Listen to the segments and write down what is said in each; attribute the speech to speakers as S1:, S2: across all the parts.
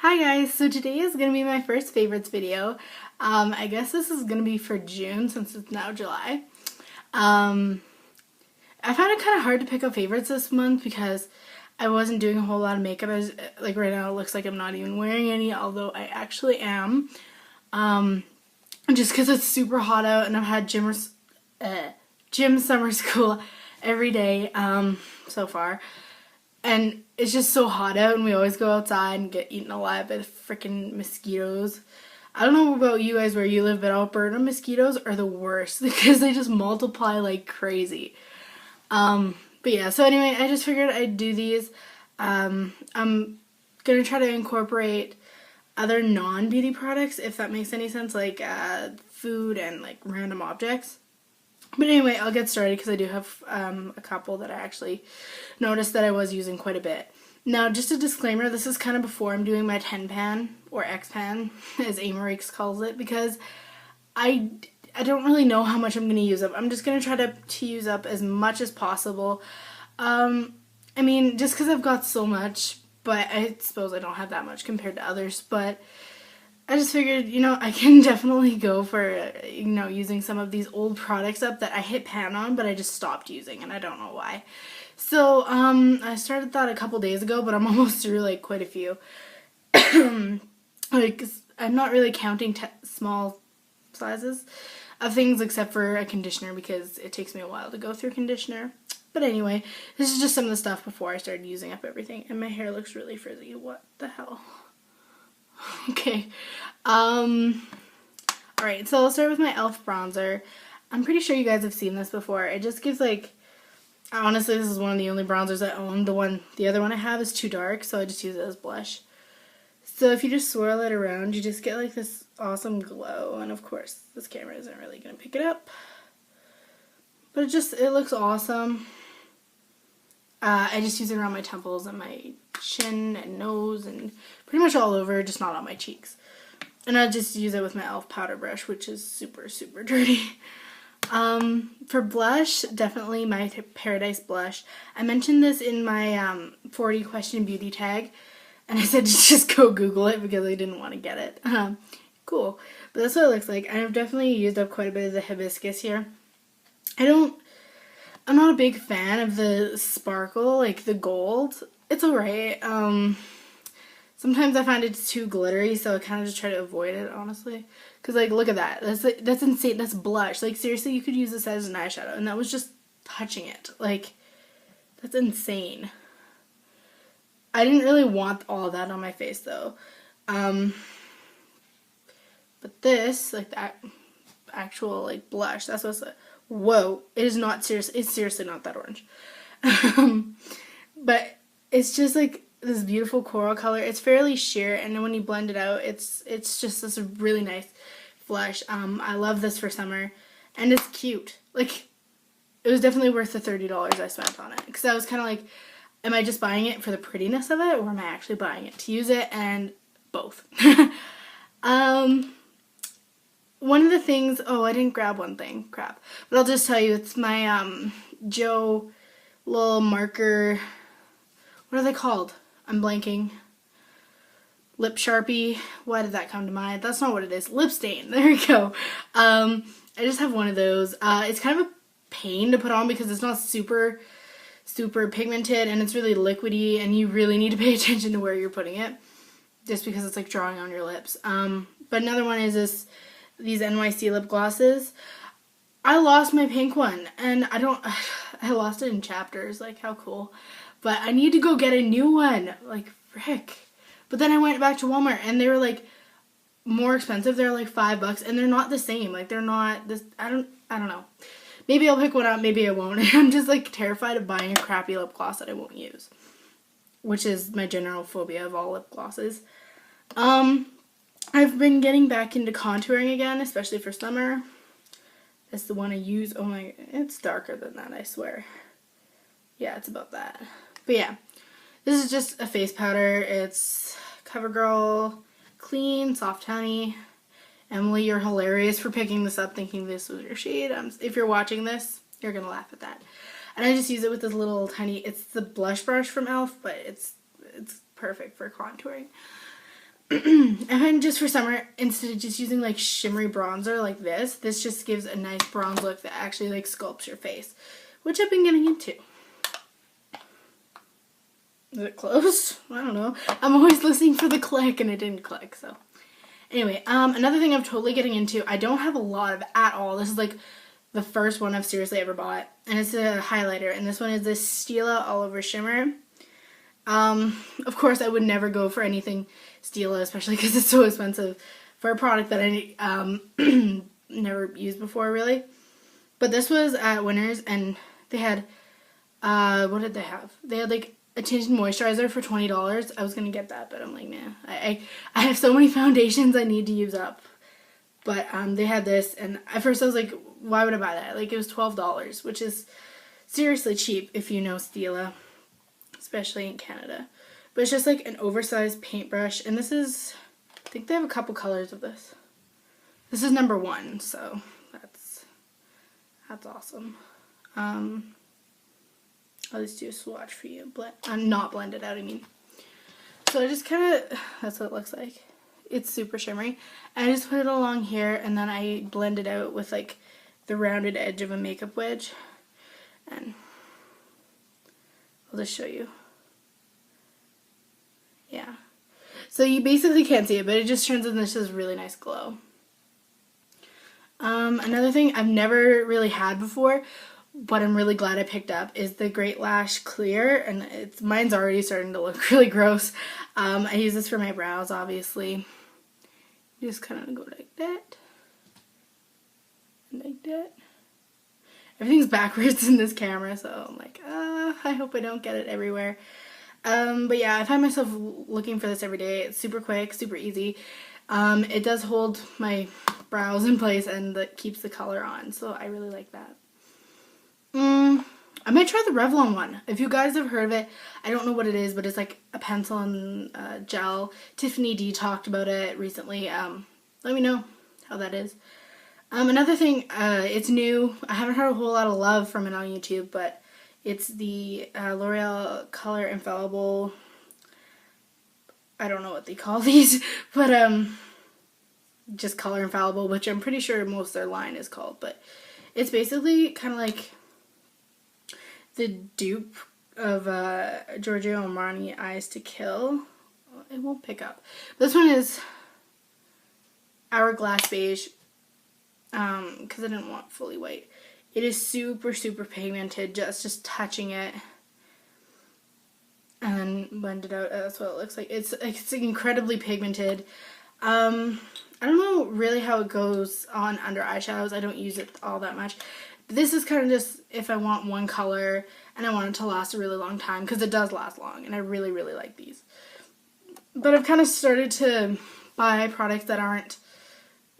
S1: Hi guys, so today is going to be my first favorites video. I guess this is going to be for June since it's now July. I found it kind of hard to pick up favorites this month because I wasn't doing a whole lot of makeup. Like right now it looks like I'm not even wearing any, although I actually am. Just because it's super hot out and I've had gym summer school every day so far. And it's just so hot out and we always go outside and get eaten alive by the freaking mosquitoes. I don't know about you guys where you live, but Alberta mosquitoes are the worst because they just multiply like crazy. But yeah, so anyway, I just figured I'd do these. I'm gonna try to incorporate other non-beauty products, if that makes any sense, like food and like random objects. But anyway, I'll get started because I do have a couple that I actually noticed that I was using quite a bit. Now, just a disclaimer, this is kind of before I'm doing my 10 pan, or X pan, as Amarix calls it, because I don't really know how much I'm going to use up. I'm just going to try to use up as much as possible. I mean, just because I've got so much, but I suppose I don't have that much compared to others, but I just figured, I can definitely go for, using some of these old products up that I hit pan on, but I just stopped using, and I don't know why. So, I started that a couple days ago, but I'm almost through, like, quite a few. Like, I'm not really counting small sizes of things except for a conditioner because it takes me a while to go through conditioner. But anyway, this is just some of the stuff before I started using up everything, and my hair looks really frizzy. What the hell? Okay. Alright, so I'll start with my e.l.f. bronzer. I'm pretty sure you guys have seen this before. It just gives honestly, this is one of the only bronzers I own. The other one I have is too dark, so I just use it as blush. So if you just swirl it around, you just get like this awesome glow. And of course, this camera isn't really going to pick it up. But it looks awesome. I just use it around my temples and my chin and nose and pretty much all over, just not on my cheeks. And I just use it with my e.l.f. powder brush, which is super, super dirty. For blush, definitely my Paradise blush. I mentioned this in my 40 question beauty tag, and I said just go Google it because I didn't want to get it. Cool. But that's what it looks like. I've definitely used up quite a bit of the hibiscus here. I'm not a big fan of the sparkle, like the gold. It's alright. Sometimes I find it's too glittery, so I kind of just try to avoid it, honestly. Because, like, look at that. That's insane. That's blush. Like, seriously, you could use this as an eyeshadow, and that was just touching it. Like, that's insane. I didn't really want all that on my face, though. But this, like, that actual, like, blush, that's what's... Whoa, it is not serious. It's seriously not that orange. But it's just like this beautiful coral color. It's fairly sheer, and then when you blend it out, it's just this really nice blush. I love this for summer, and it's cute. Like, it was definitely worth the $30 I spent on it, because I was kind of like, am I just buying it for the prettiness of it, or am I actually buying it to use it? And both. One of the things, I didn't grab one thing, crap. But I'll just tell you, it's my Joe little marker, what are they called? I'm blanking. Lip Sharpie, why did that come to mind? That's not what it is, lip stain, there we go. I just have one of those. It's kind of a pain to put on because it's not super, super pigmented and it's really liquidy and you really need to pay attention to where you're putting it. Just because it's like drawing on your lips. But another one is these NYC lip glosses. I lost my pink one, and I lost it in chapters, like, how cool. But I need to go get a new one, like, frick. But then I went back to Walmart, and they were, like, more expensive. They're, like, $5, and they're not the same. Like, they're not this, I don't know. Maybe I'll pick one up, maybe I won't. I'm just, like, terrified of buying a crappy lip gloss that I won't use, which is my general phobia of all lip glosses. I've been getting back into contouring again, especially for summer. It's the one I use. Oh my, it's darker than that, I swear. Yeah, it's about that. But yeah, this is just a face powder. It's CoverGirl Clean Soft Honey. Emily, you're hilarious for picking this up thinking this was your shade. If you're watching this, you're going to laugh at that. And I just use it with this little tiny, it's the blush brush from e.l.f., but it's perfect for contouring. And just for summer, instead of just using like shimmery bronzer like this just gives a nice bronze look that actually like sculpts your face, which I've been getting into. Is it closed? I don't know. I'm always listening for the click and it didn't click, so. Anyway, another thing I'm totally getting into, I don't have a lot of at all. This is like the first one I've seriously ever bought, and it's a highlighter, and this one is this Stila All Over Shimmer. Of course, I would never go for anything Stila, especially because it's so expensive for a product that I never used before, really. But this was at Winners, and they had, what did they have? They had like a tinted moisturizer for $20. I was gonna get that, but I'm like, nah. I have so many foundations I need to use up. But they had this, and at first I was like, why would I buy that? Like, it was $12, which is seriously cheap if you know Stila, especially in Canada. But it's just like an oversized paintbrush, and this is, I think they have a couple colors of this. This is number 1, so that's awesome. I'll just do a swatch for you. I'm not blended out, I mean. So I just kind of, that's what it looks like. It's super shimmery. And I just put it along here, and then I blend it out with like the rounded edge of a makeup wedge. And I'll just show you. Yeah. So you basically can't see it, but it just turns into this really nice glow. Another thing I've never really had before, but I'm really glad I picked up, is the Great Lash Clear, and mine's already starting to look really gross. I use this for my brows, obviously. Just kind of go like that, and like that. Everything's backwards in this camera, so I'm like, I hope I don't get it everywhere. But yeah, I find myself looking for this every day. It's super quick, super easy. It does hold my brows in place, and that keeps the color on, so I really like that. I might try the Revlon one. If you guys have heard of it, I don't know what it is, but it's like a pencil and gel. Tiffany D talked about it recently. Let me know how that is. Another thing, it's new. I haven't heard a whole lot of love from it on YouTube, but it's the L'Oreal Color Infallible. I don't know what they call these, but just Color Infallible, which I'm pretty sure most of their line is called. But it's basically kind of like the dupe of Giorgio Armani Eyes to Kill. It won't pick up. This one is Hourglass Beige, because I didn't want fully white. It is super, super pigmented, just touching it and then blend it out. That's what it looks like. It's incredibly pigmented. I don't know really how it goes on under eyeshadows. I don't use it all that much. This is kind of just if I want one color and I want it to last a really long time, because it does last long, and I really, really like these. But I've kind of started to buy products that aren't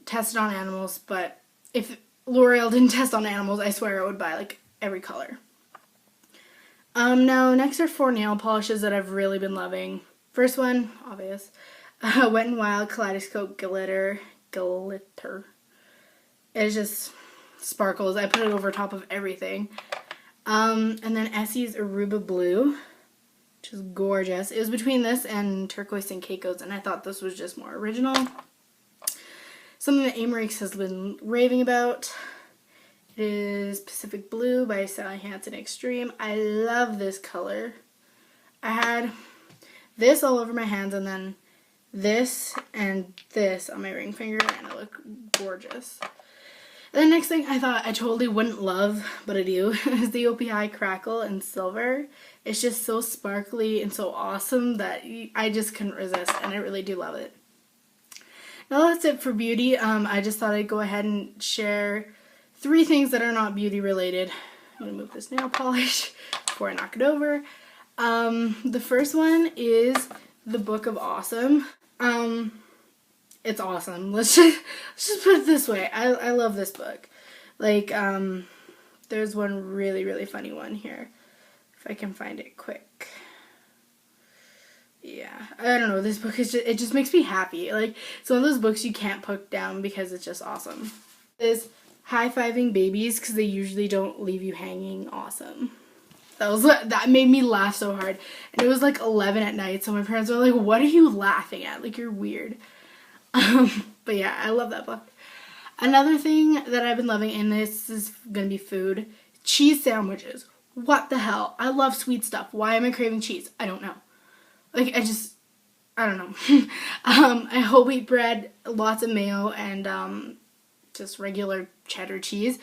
S1: tested on animals, but if L'Oreal didn't test on animals, I swear I would buy like every color. Now next are 4 nail polishes that I've really been loving. First one, obvious, Wet n Wild Kaleidoscope Glitter. It's just sparkles. I put it over top of everything. And then Essie's Aruba Blue, which is gorgeous. It was between this and Turquoise and Keiko's, and I thought this was just more original. Something that Amerix has been raving about. It is Pacific Blue by Sally Hansen Extreme. I love this color. I had this all over my hands, and then this and this on my ring finger, and it looked gorgeous. And the next thing I thought I totally wouldn't love, but I do, is the OPI Crackle in Silver. It's just so sparkly and so awesome that I just couldn't resist, and I really do love it. Now that's it for beauty. I just thought I'd go ahead and share 3 things that are not beauty related. I'm going to move this nail polish before I knock it over. The first one is the Book of Awesome. It's awesome. Let's just put it this way. I love this book. Like, there's one really, really funny one here. If I can find it quick. Yeah, I don't know. This book is it just makes me happy. Like, it's one of those books you can't put down because it's just awesome. It's High-Fiving Babies, because they usually don't leave you hanging. Awesome. That made me laugh so hard. And it was like 11 at night, so my parents were like, what are you laughing at? Like, you're weird. But yeah, I love that book. Another thing that I've been loving, and this is going to be food, cheese sandwiches. What the hell? I love sweet stuff. Why am I craving cheese? I don't know. Like, I don't know. I whole wheat bread, lots of mayo, and just regular cheddar cheese.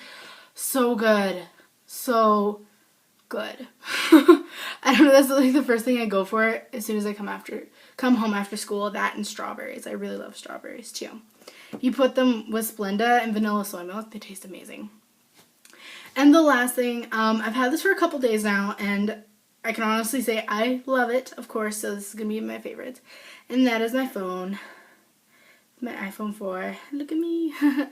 S1: So good. So good. I don't know, that's like the first thing I go for as soon as I come home after school. That and strawberries. I really love strawberries too. You put them with Splenda and vanilla soy milk, they taste amazing. And the last thing, I've had this for a couple days now, and I can honestly say I love it, of course, so this is going to be my favorite. And that is my phone. My iPhone 4. Look at me. And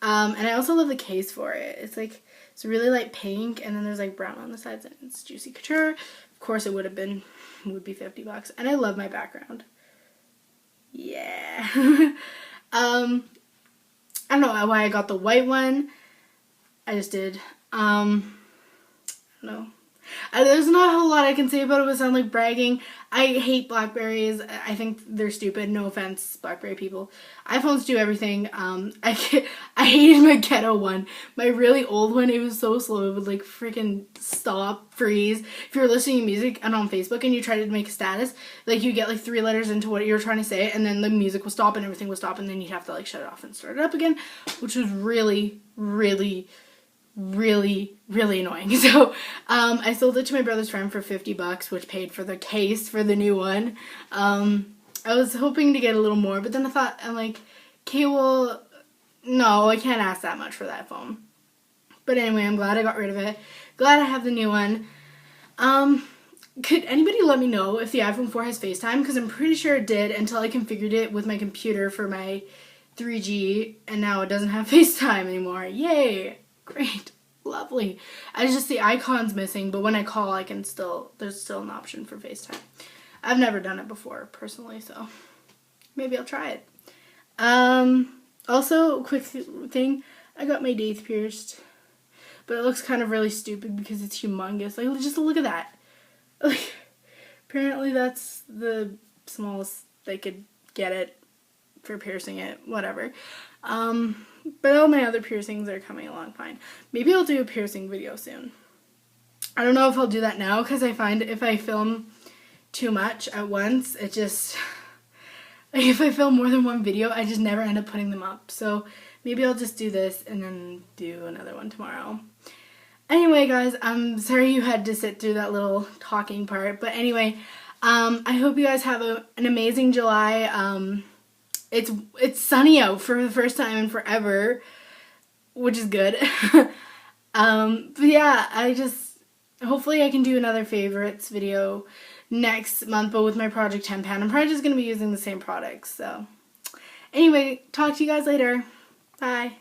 S1: I also love the case for it. It's really light pink, and then there's like brown on the sides, and it's Juicy Couture. Of course, it would be $50, and I love my background. Yeah. I don't know why I got the white one. I just did. I don't know. There's not a whole lot I can say about it but sound like bragging. I hate Blackberries. I think they're stupid. No offense, Blackberry people. iPhones do everything. I hated my ghetto one. My really old one, it was so slow. It would like freaking stop, freeze. If you're listening to music and on Facebook and you try to make a status, like you get like 3 letters into what you're trying to say, and then the music will stop and everything will stop, and then you'd have to like shut it off and start it up again, which was really, really, really, really annoying. So I sold it to my brother's friend for $50, which paid for the case for the new one. I was hoping to get a little more, but then I'm like, okay, well, no, I can't ask that much for that phone. But anyway, I'm glad I got rid of it. Glad I have the new one. Could anybody let me know if the iPhone 4 has FaceTime? Because I'm pretty sure it did until I configured it with my computer for my 3G, and now it doesn't have FaceTime anymore. Yay! Great. Lovely. Just the icon's missing, but when I call, there's still an option for FaceTime. I've never done it before, personally, so maybe I'll try it. Also, quick thing, I got my teeth pierced, but it looks kind of really stupid because it's humongous. Like, just look at that. Like, apparently that's the smallest they could get it for piercing it, whatever. But all my other piercings are coming along fine. Maybe I'll do a piercing video soon. I don't know if I'll do that now, because I find if I film too much at once, it just, like if I film more than one video, I just never end up putting them up. So maybe I'll just do this and then do another one tomorrow. Anyway, guys, I'm sorry you had to sit through that little talking part. But anyway, I hope you guys have an amazing July. It's sunny out for the first time in forever, which is good. But yeah, hopefully I can do another favorites video next month, but with my Project 10 pan. I'm probably just going to be using the same products, so. Anyway, talk to you guys later. Bye.